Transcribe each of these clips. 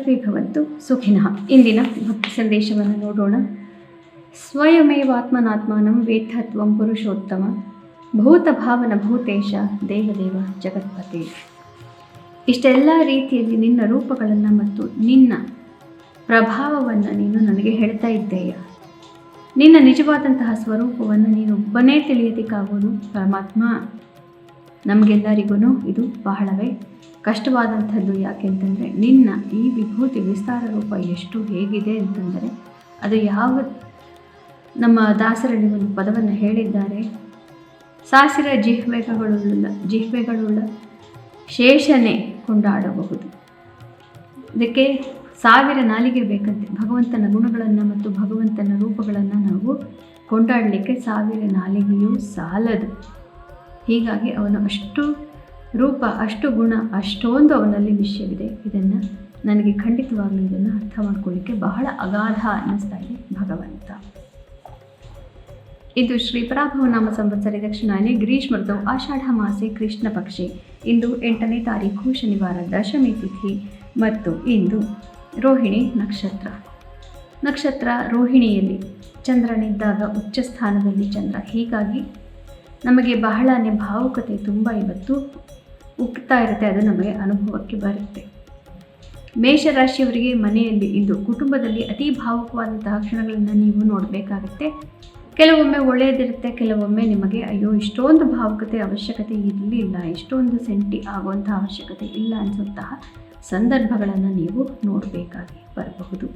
ಸರ್ವೇ ಭವಂತು ಸುಖಿನಃ. ಇಂದಿನ ಭಕ್ತಿ ಸಂದೇಶವನ್ನು ನೋಡೋಣ. ಸ್ವಯಮೇವಾತ್ಮನಾತ್ಮಾನಂ ವೇತ್ತತ್ವಂ ಪುರುಷೋತ್ತಮ ಭೂತಭಾವನ ಭೂತೇಶ ದೇವದೇವ ಜಗತ್ಪತಿ. ಇಷ್ಟೆಲ್ಲ ರೀತಿಯಲ್ಲಿ ನಿನ್ನ ರೂಪಗಳನ್ನು ಮತ್ತು ನಿನ್ನ ಪ್ರಭಾವವನ್ನು ನೀನು ನನಗೆ ಹೇಳ್ತಾ ಇದ್ದೀಯ. ನಿನ್ನ ನಿಜವಾದಂತಹ ಸ್ವರೂಪವನ್ನು ನೀನು ಒಬ್ಬನೇ ತಿಳಿಯೋದಕ್ಕಾಗೋದು ಪರಮಾತ್ಮ. ನಮಗೆಲ್ಲರಿಗೂ ಇದು ಬಹಳವೇ ಕಷ್ಟವಾದಂಥದ್ದು. ಯಾಕೆಂತಂದರೆ ನಿನ್ನ ಈ ವಿಭೂತಿ ವಿಸ್ತಾರ ರೂಪ ಎಷ್ಟು ಹೇಗಿದೆ ಅಂತಂದರೆ ಅದು ಯಾವ ನಮ್ಮ ದಾಸರಲ್ಲಿ ಒಂದು ಪದವನ್ನು ಹೇಳಿದ್ದಾರೆ, ಸಾಸಿರ ಜಿಹ್ವೆಗಳುಳ್ಳ ಶೇಷನೆ ಕೊಂಡಾಡಬಹುದು. ಇದಕ್ಕೆ 1000 ನಾಲಿಗೆ ಬೇಕಂತೆ. ಭಗವಂತನ ಗುಣಗಳನ್ನು ಮತ್ತು ಭಗವಂತನ ರೂಪಗಳನ್ನು ನಾವು ಕೊಂಡಾಡಲಿಕ್ಕೆ 1000 ನಾಲಿಗೆಯೂ ಸಾಲದು. ಹೀಗಾಗಿ ಅವನು ಅಷ್ಟು ರೂಪ, ಅಷ್ಟು ಗುಣ, ಅಷ್ಟೊಂದು ಅವನಲ್ಲಿ ವಿಷಯವಿದೆ. ಇದನ್ನು ನನಗೆ ಖಂಡಿತವಾಗಲೂ ಇದನ್ನು ಅರ್ಥ ಮಾಡ್ಕೊಳ್ಳಿಕ್ಕೆ ಬಹಳ ಅಗಾಧ ಅನ್ನಿಸ್ತಾ ಇದೆ ಭಗವಂತ. ಇದು ಶ್ರೀ ಪರಾಭವ ನಾಮ ಸಂವತ್ಸರ ದಕ್ಷಿಣಾಯನೆ ಗ್ರೀಷ್ಮ ಋತುವು ಆಷಾಢ ಮಾಸೆ ಕೃಷ್ಣ ಪಕ್ಷೆ. ಇಂದು 8ನೇ ತಾರೀಕು ಶನಿವಾರ, ದಶಮಿ ತಿಥಿ ಮತ್ತು ಇಂದು ರೋಹಿಣಿ ನಕ್ಷತ್ರ ರೋಹಿಣಿಯಲ್ಲಿ ಚಂದ್ರನಿದ್ದಾಗ ಉಚ್ಚ ಸ್ಥಾನದಲ್ಲಿ ಚಂದ್ರ. ಹೀಗಾಗಿ ನಮಗೆ ಬಹಳನೇ ಭಾವುಕತೆ ತುಂಬ ಇವತ್ತು ಉಕ್ತಾ ಇರುತ್ತೆ, ಅದು ನಮಗೆ ಅನುಭವಕ್ಕೆ ಬರುತ್ತೆ. ಮೇಷರಾಶಿಯವರಿಗೆ ಮನೆಯಲ್ಲಿ ಇಂದು ಕುಟುಂಬದಲ್ಲಿ ಅತಿ ಭಾವುಕವಾದಂತಹ ಕ್ಷಣಗಳನ್ನು ನೀವು ನೋಡಬೇಕಾಗುತ್ತೆ. ಕೆಲವೊಮ್ಮೆ ಒಳ್ಳೆಯದಿರುತ್ತೆ, ಕೆಲವೊಮ್ಮೆ ನಿಮಗೆ ಅಯ್ಯೋ ಇಷ್ಟೊಂದು ಭಾವುಕತೆ ಅವಶ್ಯಕತೆ ಇರಲಿಲ್ಲ, ಇಷ್ಟೊಂದು ಸೆಂಟಿ ಆಗುವಂತಹ ಅವಶ್ಯಕತೆ ಇಲ್ಲ ಅನಿಸುವಂತಹ ಸಂದರ್ಭಗಳನ್ನು ನೀವು ನೋಡಬೇಕಾಗಿ ಬರಬಹುದು.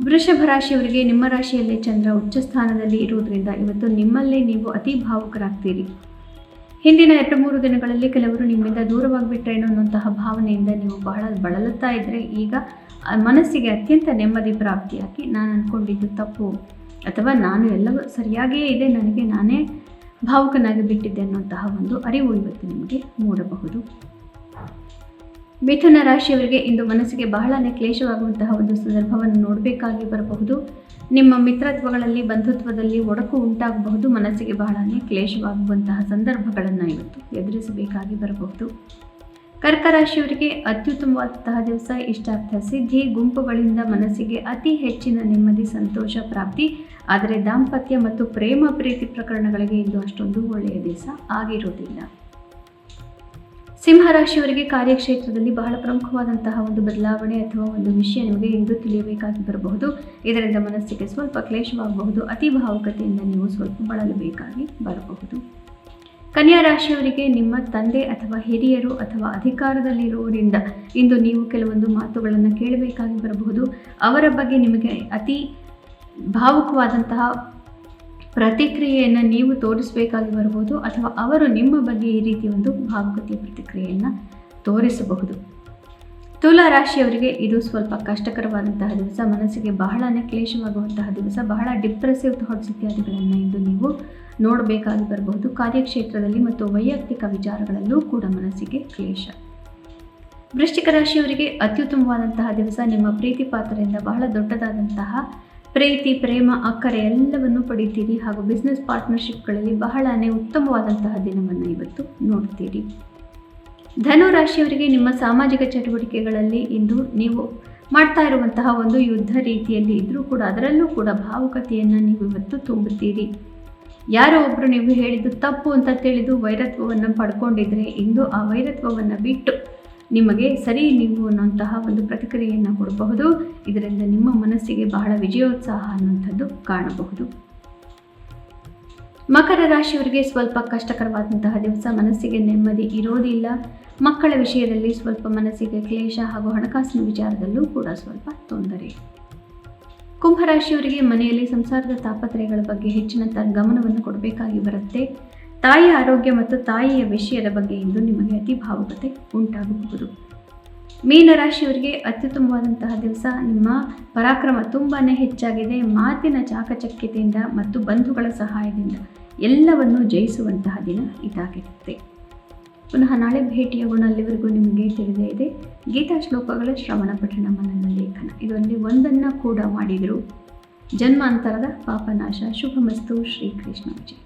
ವೃಷಭ ರಾಶಿಯವರಿಗೆ ನಿಮ್ಮ ರಾಶಿಯಲ್ಲೇ ಚಂದ್ರ ಉಚ್ಚ ಸ್ಥಾನದಲ್ಲಿ ಇರುವುದರಿಂದ ಇವತ್ತು ನಿಮ್ಮಲ್ಲೇ ನೀವು ಅತಿ ಭಾವುಕರಾಗ್ತೀರಿ. ಹಿಂದಿನ 2-3 ದಿನಗಳಲ್ಲಿ ಕೆಲವರು ನಿಮ್ಮಿಂದ ದೂರವಾಗಿಬಿಟ್ರೇನೋ ಅನ್ನುವಂತಹ ಭಾವನೆಯಿಂದ ನೀವು ಬಹಳ ಬಳಲುತ್ತಾ ಇದ್ದರೆ ಈಗ ಮನಸ್ಸಿಗೆ ಅತ್ಯಂತ ನೆಮ್ಮದಿ ಪ್ರಾಪ್ತಿಯಾಗಿ ನಾನು ಅಂದ್ಕೊಂಡಿದ್ದು ತಪ್ಪು ಅಥವಾ ನಾನು ಎಲ್ಲವೂ ಸರಿಯಾಗಿಯೇ ಇದೆ, ನನಗೆ ನಾನೇ ಭಾವುಕನಾಗಿ ಬಿಟ್ಟಿದ್ದೆ ಅನ್ನುವಂತಹ ಒಂದು ಅರಿವು ಇವತ್ತು ನಿಮಗೆ ಮೂಡಬಹುದು. ಮಿಥುನ ರಾಶಿಯವರಿಗೆ ಇಂದು ಮನಸ್ಸಿಗೆ ಬಹಳನೇ ಕ್ಲೇಶವಾಗುವಂತಹ ಒಂದು ಸಂದರ್ಭವನ್ನು ನೋಡಬೇಕಾಗಿ ಬರಬಹುದು. ನಿಮ್ಮ ಮಿತ್ರತ್ವಗಳಲ್ಲಿ, ಬಂಧುತ್ವದಲ್ಲಿ ಒಡಕು ಉಂಟಾಗಬಹುದು. ಮನಸ್ಸಿಗೆ ಬಹಳನೇ ಕ್ಲೇಶವಾಗುವಂತಹ ಸಂದರ್ಭಗಳನ್ನು ಇವತ್ತು ಎದುರಿಸಬೇಕಾಗಿ ಬರಬಹುದು. ಕರ್ಕ ರಾಶಿಯವರಿಗೆ ಅತ್ಯುತ್ತಮವಾದಂತಹ ದಿವಸ, ಇಷ್ಟಾರ್ಥ ಸಿದ್ಧಿ, ಗುಂಪುಗಳಿಂದ ಮನಸ್ಸಿಗೆ ಅತಿ ಹೆಚ್ಚಿನ ನೆಮ್ಮದಿ, ಸಂತೋಷ ಪ್ರಾಪ್ತಿ. ಆದರೆ ದಾಂಪತ್ಯ ಮತ್ತು ಪ್ರೇಮ ಪ್ರೀತಿ ಪ್ರಕರಣಗಳಿಗೆ ಇಂದು ಅಷ್ಟೊಂದು ಒಳ್ಳೆಯ ದಿವಸ ಆಗಿರುವುದಿಲ್ಲ. ಸಿಂಹರಾಶಿಯವರಿಗೆ ಕಾರ್ಯಕ್ಷೇತ್ರದಲ್ಲಿ ಬಹಳ ಪ್ರಮುಖವಾದಂತಹ ಒಂದು ಬದಲಾವಣೆ ಅಥವಾ ಒಂದು ವಿಷಯ ನಿಮಗೆ ಇಂದು ತಿಳಿಯಬೇಕಾಗಿ ಬರಬಹುದು. ಇದರಿಂದ ಮನಸ್ಸಿಗೆ ಸ್ವಲ್ಪ ಕ್ಲೇಶವಾಗಬಹುದು. ಅತಿ ಭಾವುಕತೆಯಿಂದ ನೀವು ಸ್ವಲ್ಪ ಬಳಲಬೇಕಾಗಿ ಬರಬಹುದು. ಕನ್ಯಾ ರಾಶಿಯವರಿಗೆ ನಿಮ್ಮ ತಂದೆ ಅಥವಾ ಹಿರಿಯರು ಅಥವಾ ಅಧಿಕಾರದಲ್ಲಿರುವವರಿಂದ ಇಂದು ನೀವು ಕೆಲವೊಂದು ಮಾತುಗಳನ್ನು ಕೇಳಬೇಕಾಗಿ ಬರಬಹುದು. ಅವರ ಬಗ್ಗೆ ನಿಮಗೆ ಅತಿ ಭಾವುಕವಾದಂತಹ ಪ್ರತಿಕ್ರಿಯೆಯನ್ನು ನೀವು ತೋರಿಸಬೇಕಾಗಿ ಬರಬಹುದು ಅಥವಾ ಅವರು ನಿಮ್ಮ ಬಗ್ಗೆ ಈ ರೀತಿ ಒಂದು ಭಾವುಕತೆಯ ಪ್ರತಿಕ್ರಿಯೆಯನ್ನು ತೋರಿಸಬಹುದು. ತುಲಾ ರಾಶಿಯವರಿಗೆ ಇದು ಸ್ವಲ್ಪ ಕಷ್ಟಕರವಾದಂತಹ ದಿವಸ, ಮನಸ್ಸಿಗೆ ಬಹಳನೇ ಕ್ಲೇಶವಾಗುವಂತಹ ದಿವಸ, ಬಹಳ ಡಿಪ್ರೆಸಿವ್ ಥಾಟ್ಸ್ ಇತ್ಯಾದಿಗಳನ್ನು ಇಂದು ನೀವು ನೋಡಬೇಕಾಗಿ ಬರಬಹುದು. ಕಾರ್ಯಕ್ಷೇತ್ರದಲ್ಲಿ ಮತ್ತು ವೈಯಕ್ತಿಕ ವಿಚಾರಗಳಲ್ಲೂ ಕೂಡ ಮನಸ್ಸಿಗೆ ಕ್ಲೇಶ. ವೃಶ್ಚಿಕ ರಾಶಿಯವರಿಗೆ ಅತ್ಯುತ್ತಮವಾದಂತಹ ದಿವಸ, ನಿಮ್ಮ ಪ್ರೀತಿ ಪಾತ್ರರಿಂದ ಬಹಳ ದೊಡ್ಡದಾದಂತಹ ಪ್ರೀತಿ, ಪ್ರೇಮ, ಅಕ್ಕರೆ ಎಲ್ಲವನ್ನು ಪಡಿತೀರಿ ಹಾಗೂ ಬಿಸ್ನೆಸ್ ಪಾರ್ಟ್ನರ್ಶಿಪ್ಗಳಲ್ಲಿ ಬಹಳನೇ ಉತ್ತಮವಾದಂತಹ ದಿನವನ್ನು ಇವತ್ತು ನೋಡ್ತೀರಿ. ಧನು ರಾಶಿಯವರಿಗೆ ನಿಮ್ಮ ಸಾಮಾಜಿಕ ಚಟುವಟಿಕೆಗಳಲ್ಲಿ ಇಂದು ನೀವು ಮಾಡ್ತಾ ಇರುವಂತಹ ಒಂದು ಯುದ್ಧ ರೀತಿಯಲ್ಲಿ ಇದ್ದರೂ ಕೂಡ ಅದರಲ್ಲೂ ಕೂಡ ಭಾವುಕತೆಯನ್ನು ನೀವು ಇವತ್ತು ತುಂಬುತ್ತೀರಿ. ಯಾರೋ ಒಬ್ಬರು ನೀವು ಹೇಳಿದ್ದು ತಪ್ಪು ಅಂತ ತಿಳಿದು ವೈರತ್ವವನ್ನು ಪಡ್ಕೊಂಡಿದ್ರೆ ಇಂದು ಆ ವೈರತ್ವವನ್ನು ಬಿಟ್ಟು ನಿಮಗೆ ಸರಿ ನೀವು ಅನ್ನುವಂತಹ ಒಂದು ಪ್ರತಿಕ್ರಿಯೆಯನ್ನು ಕೊಡಬಹುದು. ಇದರಿಂದ ನಿಮ್ಮ ಮನಸ್ಸಿಗೆ ಬಹಳ ವಿಜಯೋತ್ಸಾಹ ಅನ್ನುವಂಥದ್ದು ಕಾಣಬಹುದು. ಮಕರ ರಾಶಿಯವರಿಗೆ ಸ್ವಲ್ಪ ಕಷ್ಟಕರವಾದಂತಹ ದಿವಸ, ಮನಸ್ಸಿಗೆ ನೆಮ್ಮದಿ ಇರೋದಿಲ್ಲ. ಮಕ್ಕಳ ವಿಷಯದಲ್ಲಿ ಸ್ವಲ್ಪ ಮನಸ್ಸಿಗೆ ಕ್ಲೇಶ ಹಾಗೂ ಹಣಕಾಸಿನ ವಿಚಾರದಲ್ಲೂ ಕೂಡ ಸ್ವಲ್ಪ ತೊಂದರೆ. ಕುಂಭರಾಶಿಯವರಿಗೆ ಮನೆಯಲ್ಲಿ ಸಂಸಾರದ ತಾಪತ್ರಯಗಳ ಬಗ್ಗೆ ಹೆಚ್ಚಿನ ಗಮನವನ್ನು ಕೊಡಬೇಕಾಗಿ ಬರುತ್ತೆ. ತಾಯಿಯ ಆರೋಗ್ಯ ಮತ್ತು ತಾಯಿಯ ವಿಷಯದ ಬಗ್ಗೆ ಇಂದು ನಿಮಗೆ ಅತಿ ಭಾವುಕತೆ ಉಂಟಾಗಬಹುದು. ಮೀನರಾಶಿಯವರಿಗೆ ಅತ್ಯುತ್ತಮವಾದಂತಹ ದಿವಸ, ನಿಮ್ಮ ಪರಾಕ್ರಮ ತುಂಬಾ ಹೆಚ್ಚಾಗಿದೆ. ಮಾತಿನ ಚಾಕಚಕ್ಯತೆಯಿಂದ ಮತ್ತು ಬಂಧುಗಳ ಸಹಾಯದಿಂದ ಎಲ್ಲವನ್ನೂ ಜಯಿಸುವಂತಹ ದಿನ ಇದಾಗಿರುತ್ತೆ. ಪುನಃ ನಾಳೆ ಭೇಟಿಯಾಗೋಣ. ಅಲ್ಲಿವರೆಗೂ ನಿಮಗೆ ತಿಳಿದೇ ಇದೆ ಗೀತಾ ಶ್ಲೋಕಗಳ ಶ್ರವಣ ಪಠಣ ಮನನ ಲೇಖನ. ಇದರಲ್ಲಿ ಒಂದನ್ನು ಕೂಡ ಮಾಡಿದರು ಜನ್ಮಾಂತರದ ಪಾಪನಾಶ. ಶುಭಮಸ್ತು. ಶ್ರೀಕೃಷ್ಣ ವಿಜಯ.